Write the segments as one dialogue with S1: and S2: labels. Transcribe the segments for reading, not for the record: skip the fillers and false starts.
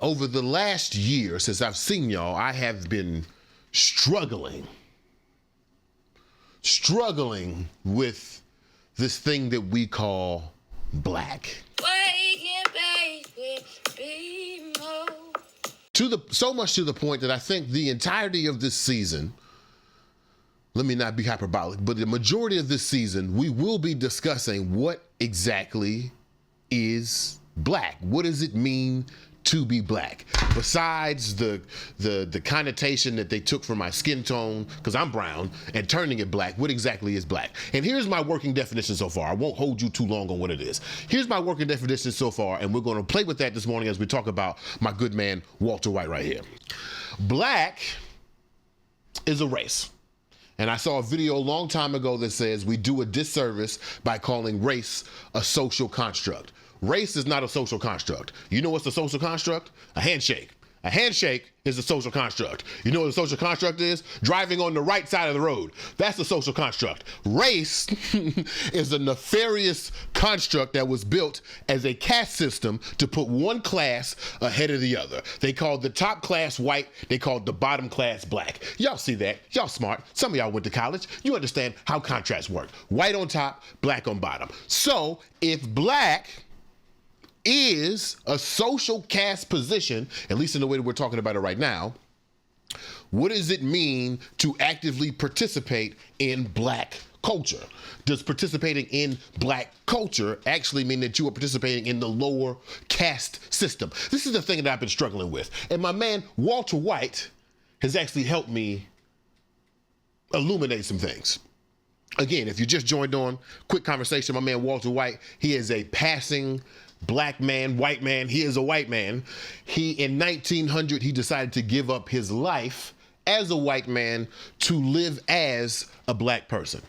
S1: over the last year since I've seen y'all, I have been struggling with this thing that we call black. So much to the point that I think the entirety of this season, let me not be hyperbolic, but the majority of this season, we will be discussing what exactly is black. What does it mean to be black? Besides the connotation that they took from my skin tone, because I'm brown, and turning it black, what exactly is black? And here's my working definition so far. I won't hold you too long on what it is. Here's my working definition so far, and we're going to play with that this morning as we talk about my good man, Walter White, right here. Black is a race. And I saw a video a long time ago that says we do a disservice by calling race a social construct. Race is not a social construct. You know what's a social construct? A handshake. A handshake is a social construct. You know what a social construct is? Driving on the right side of the road. That's a social construct. Race is a nefarious construct that was built as a caste system to put one class ahead of the other. They called the top class white. They called the bottom class black. Y'all see that. Y'all smart. Some of y'all went to college. You understand how contracts work. White on top, black on bottom. So if black is a social caste position, at least in the way that we're talking about it right now, what does it mean to actively participate in black culture? Does participating in black culture actually mean that you are participating in the lower caste system? This is the thing that I've been struggling with. And my man, Walter White, has actually helped me illuminate some things. Again, if you just joined on, quick conversation, my man, Walter White, he is a passing black man, white man. He is a white man. In 1900, he decided to give up his life as a white man to live as a black person.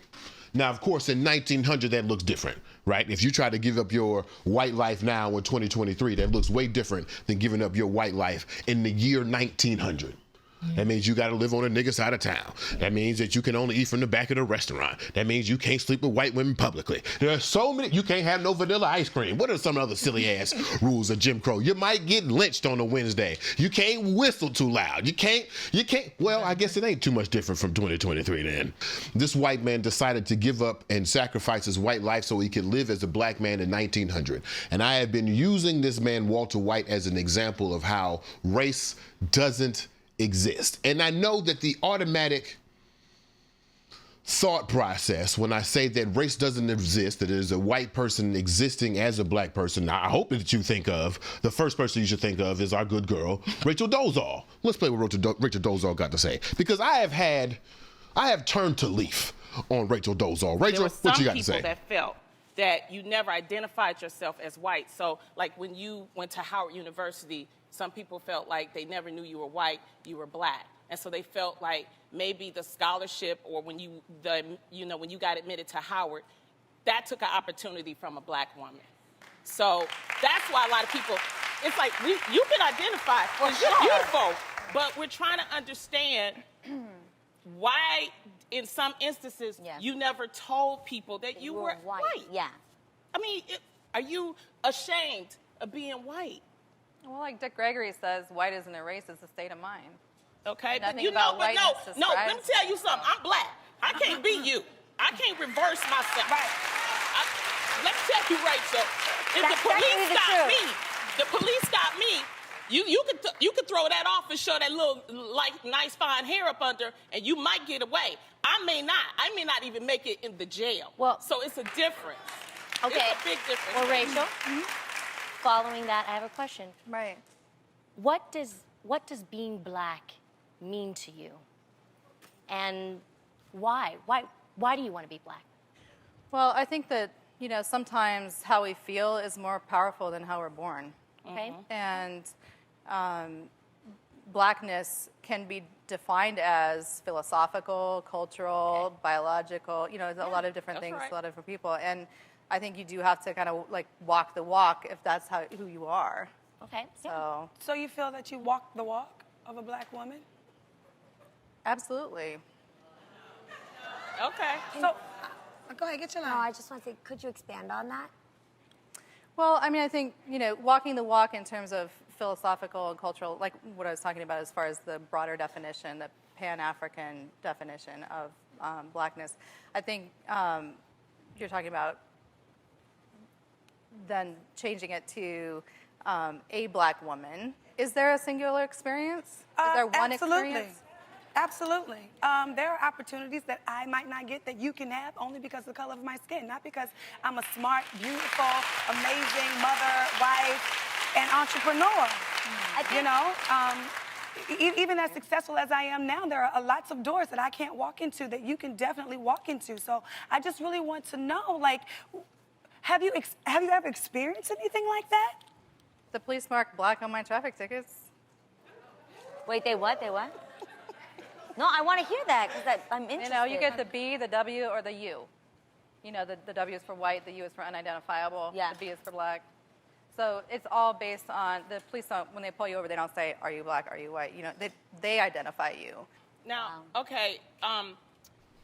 S1: Now, of course, in 1900, that looks different, right? If you try to give up your white life now in 2023, that looks way different than giving up your white life in the year 1900. That means you got to live on a nigga side of town. That means that you can only eat from the back of the restaurant. That means you can't sleep with white women publicly. There are so many. You can't have no vanilla ice cream. What are some other silly ass rules of Jim Crow? You might get lynched on a Wednesday. You can't whistle too loud. You can't. Well, I guess it ain't too much different from 2023 then. This white man decided to give up and sacrifice his white life so he could live as a black man in 1900. And I have been using this man, Walter White, as an example of how race doesn't exist. And I know that the automatic thought process when I say that race doesn't exist, that there's a white person existing as a black person, I hope that you think of, the first person you should think of is our good girl, Rachel Dolezal. Let's play what Rachel Dolezal got to say. Because I have turned to leaf on Rachel Dolezal. Rachel, what you got to say?
S2: There were some people that felt that you never identified yourself as white. So like when you went to Howard University, some people felt like they never knew you were white, you were black. And so they felt like maybe the scholarship or when you got admitted to Howard, that took an opportunity from a black woman. So that's why a lot of people, it's like you can identify, because you're beautiful, but we're trying to understand why in some instances you never told people that you were white.
S3: Yeah.
S2: I mean, are you ashamed of being white?
S4: Well, like Dick Gregory says, white isn't a race, it's a state of mind.
S2: Okay,
S4: Nothing
S2: but you know,
S4: about
S2: no, let me tell you something. I'm black. I can't be you. I can't reverse myself.
S3: Right.
S2: Let me tell you, Rachel, if the police got me, you could throw that off and show that little nice fine hair up under, and you might get away. I may not even make it in the jail.
S3: Well,
S2: so it's a difference.
S3: Okay.
S2: It's a big difference.
S3: Well, Rachel, following that, I have a question.
S4: Right.
S3: What does being black mean to you? And why? Why do you want to be black?
S4: Well, I think that, sometimes how we feel is more powerful than how we're born.
S3: Okay.
S4: And blackness can be defined as philosophical, cultural, biological, a lot of different things, a lot of different people. And I think you do have to kind of walk the walk if that's who you are.
S3: Okay.
S5: So you feel that you walk the walk of a black woman?
S4: Absolutely.
S2: Okay.
S5: So, go ahead, get your line.
S6: No, I just want to say, could you expand on that?
S4: Well, I mean, I think, walking the walk in terms of philosophical and cultural, like what I was talking about as far as the broader definition, the Pan-African definition of blackness, I think you're talking about then changing it to a black woman. Is there a singular experience? Is there one experience?
S5: Absolutely. There are opportunities that I might not get that you can have only because of the color of my skin, not because I'm a smart, beautiful, amazing mother, wife, and entrepreneur. You know, even as successful as I am now, there are lots of doors that I can't walk into that you can definitely walk into. So I just really want to know, like, have you ever experienced anything like that?
S4: The police marked black on my traffic tickets.
S3: Wait, they what? They what? No, I want to hear that because I'm interested.
S4: You know, you get the B, the W, or the U. You know, the W is for white, the U is for unidentifiable, the B is for black. So it's all based on, the police don't, when they pull you over, they don't say, are you black, are you white? You know, they identify you.
S2: Now, okay,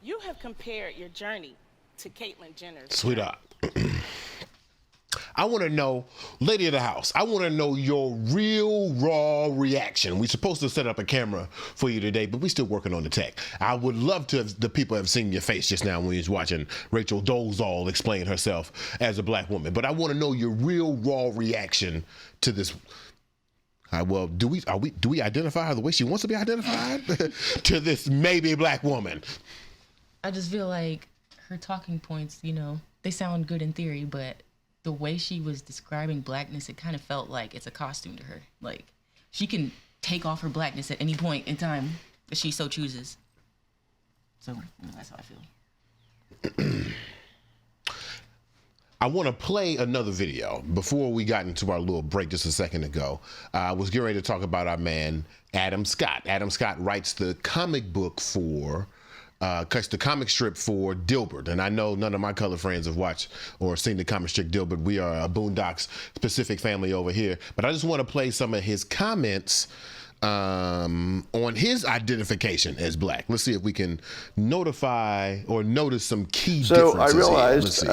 S2: you have compared your journey to Caitlyn Jenner's.
S1: Sweetheart. I want to know, lady of the house, I want to know your real raw reaction. We're supposed to set up a camera for you today, but we're still working on the tech. I would love to have the people have seen your face just now when you was watching Rachel Dolezal explain herself as a black woman. But I want to know your real raw reaction to this. Well, do we identify her the way she wants to be identified to this maybe black woman?
S6: I just feel like her talking points, you know, they sound good in theory, but the way she was describing blackness, it kind of felt like it's a costume to her. Like, she can take off her blackness at any point in time if she so chooses. So, you know, that's how I feel.
S1: I want to play another video. Before we got into our little break just a second ago, I was getting ready to talk about our man, Adam Scott. Adam Scott writes the comic book for cuts the comic strip for Dilbert. And I know none of my color friends have watched or seen the comic strip Dilbert. We are a Boondocks specific family over here. But I just want to play some of his comments on his identification as black. Let's see if we can notify or notice some key differences.
S7: So I realized,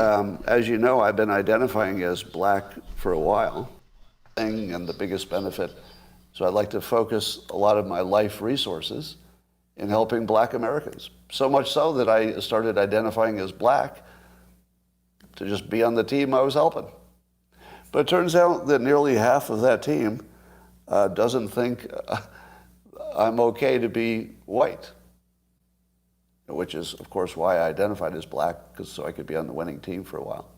S7: as you know, I've been identifying as black for a while, and the biggest benefit. So I'd like to focus a lot of my life resources in helping black Americans. So much so that I started identifying as black to just be on the team I was helping. But it turns out that nearly half of that team doesn't think I'm okay to be white, which is, of course, why I identified as black, so I could be on the winning team for a while.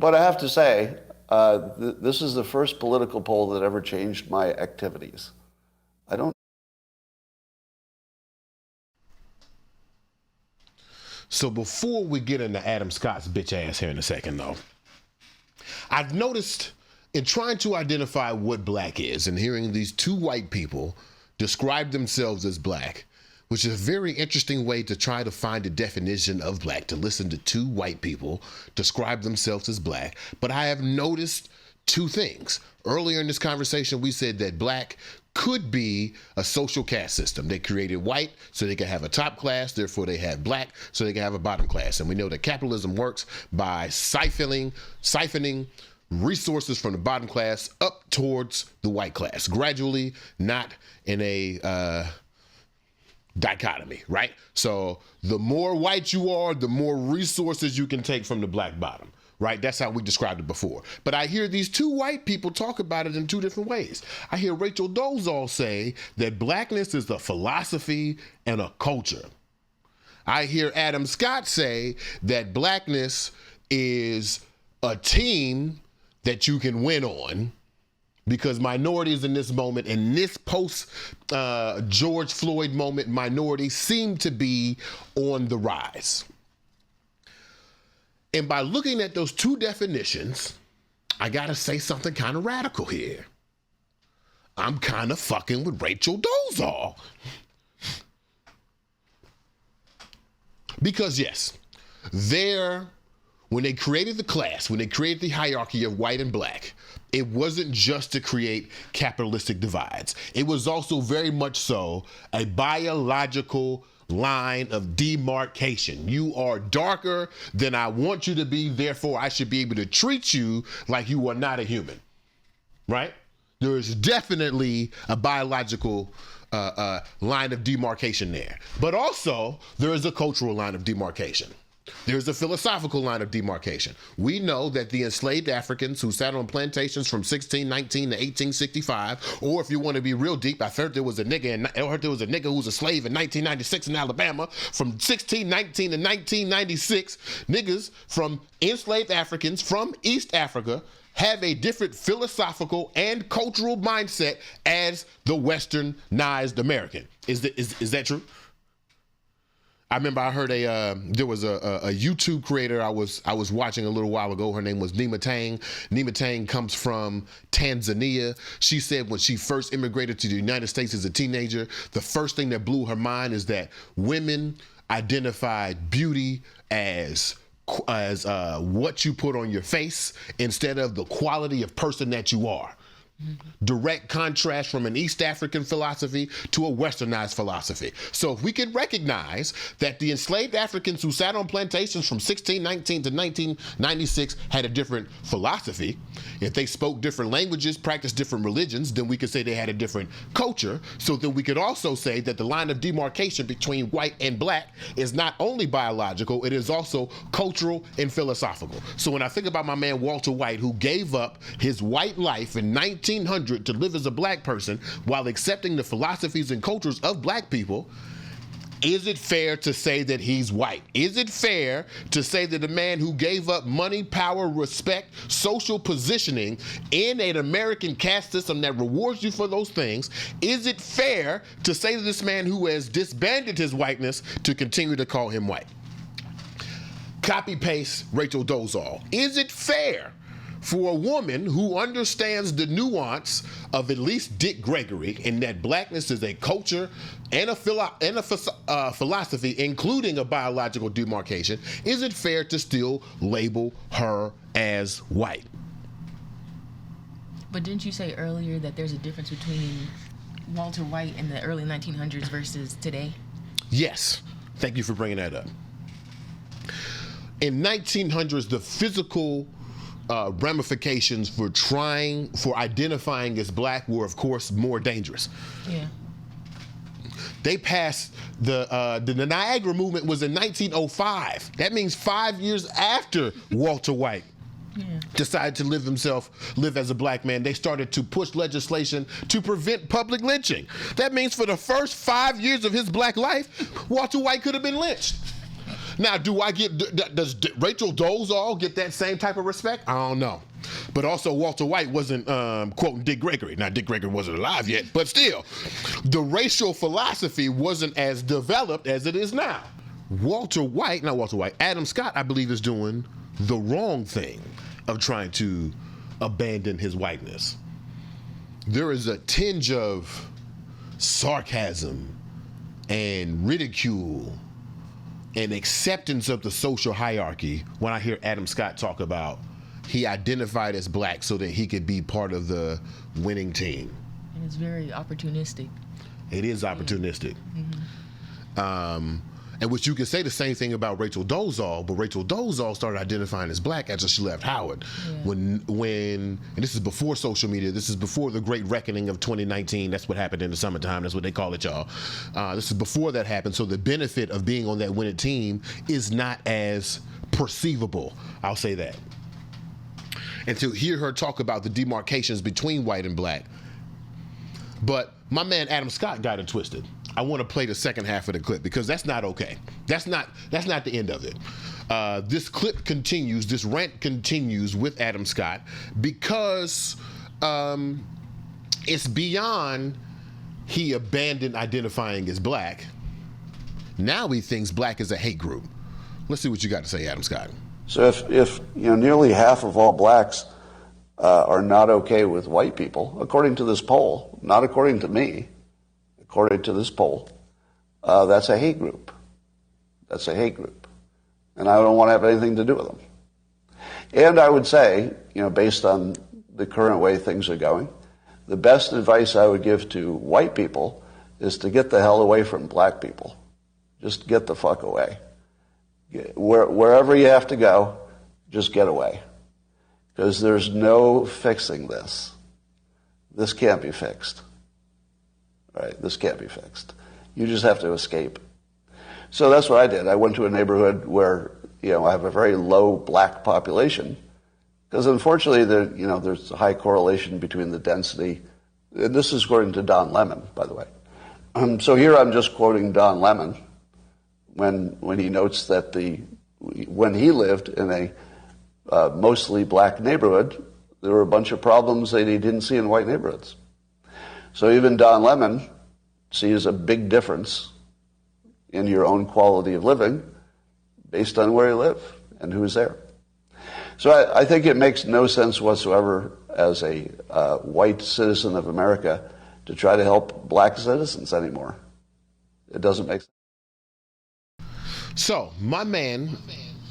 S7: But I have to say, this is the first political poll that ever changed my activities. I don't.
S1: So before we get into Adam Scott's bitch ass here in a second, though, I've noticed in trying to identify what black is and hearing these two white people describe themselves as black, which is a very interesting way to try to find a definition of black, to listen to two white people describe themselves as black. But I have noticed two things. Earlier in this conversation, we said that black could be a social caste system. They created white so they can have a top class, therefore they have black so they can have a bottom class. And we know that capitalism works by siphoning resources from the bottom class up towards the white class, gradually, not in a dichotomy, right? So the more white you are, the more resources you can take from the black bottom, right? That's how we described it before. But I hear these two white people talk about it in two different ways. I hear Rachel Dolezal say that blackness is a philosophy and a culture. I hear Adam Scott say that blackness is a team that you can win on, because minorities in this moment, in this post George Floyd moment, minorities seem to be on the rise. And by looking at those two definitions, I gotta say something kind of radical here. I'm kind of fucking with Rachel Dolezal. Because yes, when they created the class, when they created the hierarchy of white and black, it wasn't just to create capitalistic divides. It was also very much so a biological line of demarcation. You are darker than I want you to be, therefore I should be able to treat you like you are not a human, right? There is definitely a biological line of demarcation there. But also, there is a cultural line of demarcation. There's a philosophical line of demarcation. We know that the enslaved Africans who sat on plantations from 1619 to 1865, or if you want to be real deep, I heard there was a nigga who was a slave in 1996 in Alabama. From 1619 to 1996, niggas from enslaved Africans from East Africa have a different philosophical and cultural mindset as the westernized American. Is that true? I remember I heard there was a YouTube creator I was watching a little while ago. Her name was Nima Tang. Nima Tang comes from Tanzania. She said when she first immigrated to the United States as a teenager, the first thing that blew her mind is that women identified beauty as what you put on your face instead of the quality of person that you are. Direct contrast from an East African philosophy to a westernized philosophy. So if we could recognize that the enslaved Africans who sat on plantations from 1619 to 1996 had a different philosophy, if they spoke different languages, practiced different religions, then we could say they had a different culture. So then we could also say that the line of demarcation between white and black is not only biological, it is also cultural and philosophical. So when I think about my man Walter White, who gave up his white life in 1900 to live as a black person while accepting the philosophies and cultures of black people, is it fair to say that he's white? Is it fair to say that a man who gave up money, power, respect, social positioning in an American caste system that rewards you for those things, is it fair to say to this man who has disbanded his whiteness to continue to call him white? Copy paste Rachel Dolezal. Is it fair for a woman who understands the nuance of at least Dick Gregory in that blackness is a culture and a philosophy, including a biological demarcation, is it fair to still label her as white?
S6: But didn't you say earlier that there's a difference between Walter White in the early 1900s versus today?
S1: Yes. Thank you for bringing that up. In 1900s, the physical ramifications for identifying as black were, of course, more dangerous.
S6: Yeah.
S1: They passed the Niagara movement was in 1905. That means 5 years after Walter White decided to live as a black man. They started to push legislation to prevent public lynching. That means for the first 5 years of his black life, Walter White could have been lynched. Now, does Rachel Dolezal get that same type of respect? I don't know. But also, Walter White wasn't quoting Dick Gregory. Now, Dick Gregory wasn't alive yet, but still, the racial philosophy wasn't as developed as it is now. Adam Scott, I believe, is doing the wrong thing of trying to abandon his whiteness. There is a tinge of sarcasm and ridicule and acceptance of the social hierarchy when I hear Adam Scott talk about he identified as black so that he could be part of the winning team.
S6: And it's very opportunistic.
S1: It is opportunistic. Mm-hmm. And which you could say the same thing about Rachel Dolezal, but Rachel Dolezal started identifying as black after she left Howard. Yeah. And this is before social media, this is before the great reckoning of 2019, that's what happened in the summertime, that's what they call it, y'all. This is before that happened, so the benefit of being on that winning team is not as perceivable, I'll say that. And to hear her talk about the demarcations between white and black. But my man Adam Scott got it twisted. I want to play the second half of the clip because that's not okay. That's not the end of it. This clip continues, this rant continues with Adam Scott because it's beyond he abandoned identifying as black. Now he thinks black is a hate group. Let's see what you got to say, Adam Scott.
S7: So if nearly half of all blacks are not okay with white people, according to this poll, not according to me, according to this poll, that's a hate group. That's a hate group. And I don't want to have anything to do with them. And I would say, based on the current way things are going, the best advice I would give to white people is to get the hell away from black people. Just get the fuck away. Wherever you have to go, just get away. Because there's no fixing this. this can't be fixed. Right? This can't be fixed. You just have to escape. So that's what I did. I went to a neighborhood where, I have a very low black population, because unfortunately there's a high correlation between the density. And this is according to Don Lemon, by the way. So here I'm just quoting Don Lemon when he notes that when he lived in a mostly black neighborhood, there were a bunch of problems that he didn't see in white neighborhoods. So even Don Lemon sees a big difference in your own quality of living based on where you live and who's there. So I think it makes no sense whatsoever as a white citizen of America to try to help black citizens anymore. It doesn't make sense.
S1: So my man,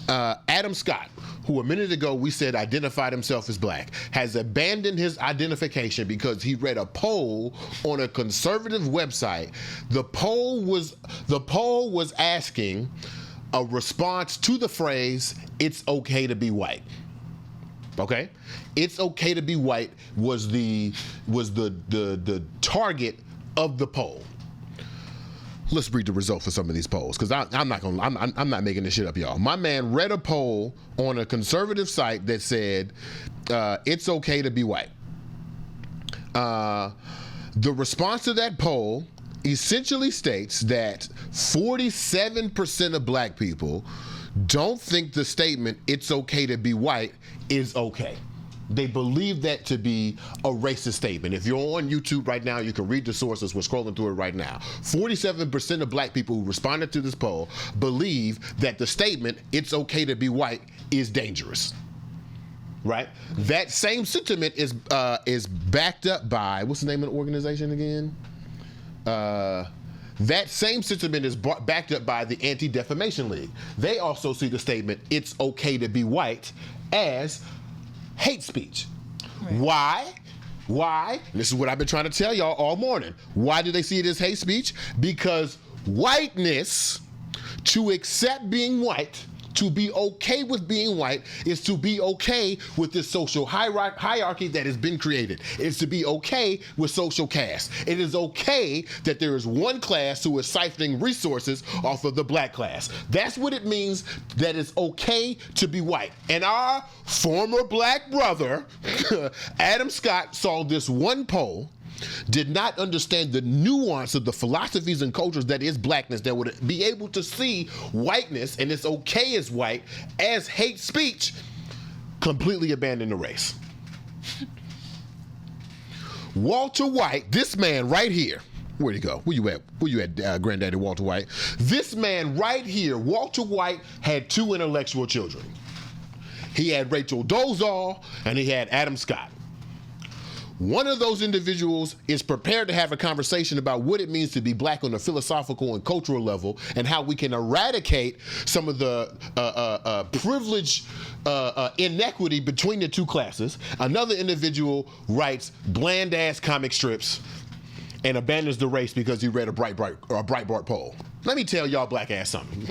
S1: Adam Scott, who a minute ago we said identified himself as black, has abandoned his identification because he read a poll on a conservative website. The poll was asking a response to the phrase, "It's okay to be white." Okay? "It's okay to be white" was the target of the poll. Let's read the result for some of these polls, because I'm not making this shit up, y'all. My man read a poll on a conservative site that said, "It's okay to be white." The response to that poll essentially states that 47% of black people don't think the statement "it's okay to be white" is okay. They believe that to be a racist statement. If you're on YouTube right now, you can read the sources. We're scrolling through it right now. 47% of black people who responded to this poll believe that the statement "it's okay to be white" is dangerous. Right? That same sentiment is backed up by, what's the name of the organization again? That same sentiment is backed up by the Anti-Defamation League. They also see the statement "it's okay to be white" as hate speech. Right. Why? This is what I've been trying to tell y'all all morning. Why do they see it as hate speech? Because whiteness, to accept being white, to be okay with being white, is to be okay with this social hierarchy that has been created. It's to be okay with social caste. It is okay that there is one class who is siphoning resources off of the black class. That's what it means that it's okay to be white. And our former black brother, Adam Scott, saw this one poll, did not understand the nuance of the philosophies and cultures that is blackness, that would be able to see whiteness, and it's okay as white, as hate speech, completely abandon the race. Walter White, this man right here, where'd he go? Where you at, Granddaddy Walter White? This man right here, Walter White, had two intellectual children. He had Rachel Dolezal and he had Adam Scott. One of those individuals is prepared to have a conversation about what it means to be black on a philosophical and cultural level, and how we can eradicate some of the privilege inequity between the two classes. Another individual writes bland-ass comic strips and abandons the race because he read a Breitbart poll. Let me tell y'all black ass something.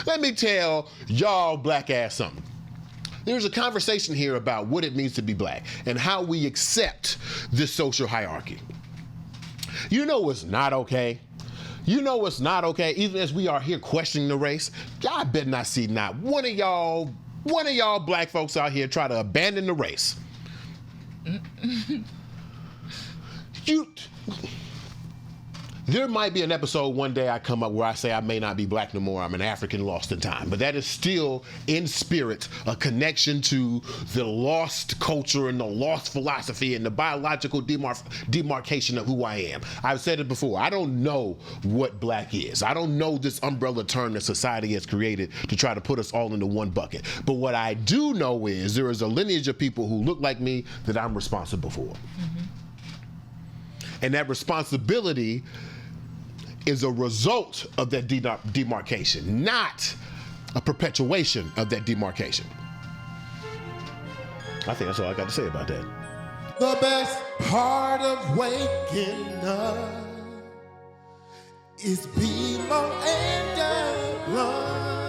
S1: Let me tell y'all black ass something. There's a conversation here about what it means to be black and how we accept this social hierarchy. You know what's not okay? You know what's not okay? Even as we are here questioning the race, I bet not see not one of y'all black folks out here try to abandon the race. There might be an episode one day I come up where I say I may not be black no more, I'm an African lost in time. But that is still, in spirit, a connection to the lost culture and the lost philosophy and the biological demarcation of who I am. I've said it before, I don't know what black is. I don't know this umbrella term that society has created to try to put us all into one bucket. But what I do know is there is a lineage of people who look like me that I'm responsible for. Mm-hmm. And that responsibility is a result of that demarcation, not a perpetuation of that demarcation. I think that's all I got to say about that.
S8: The best part of waking up is BeMo and blood.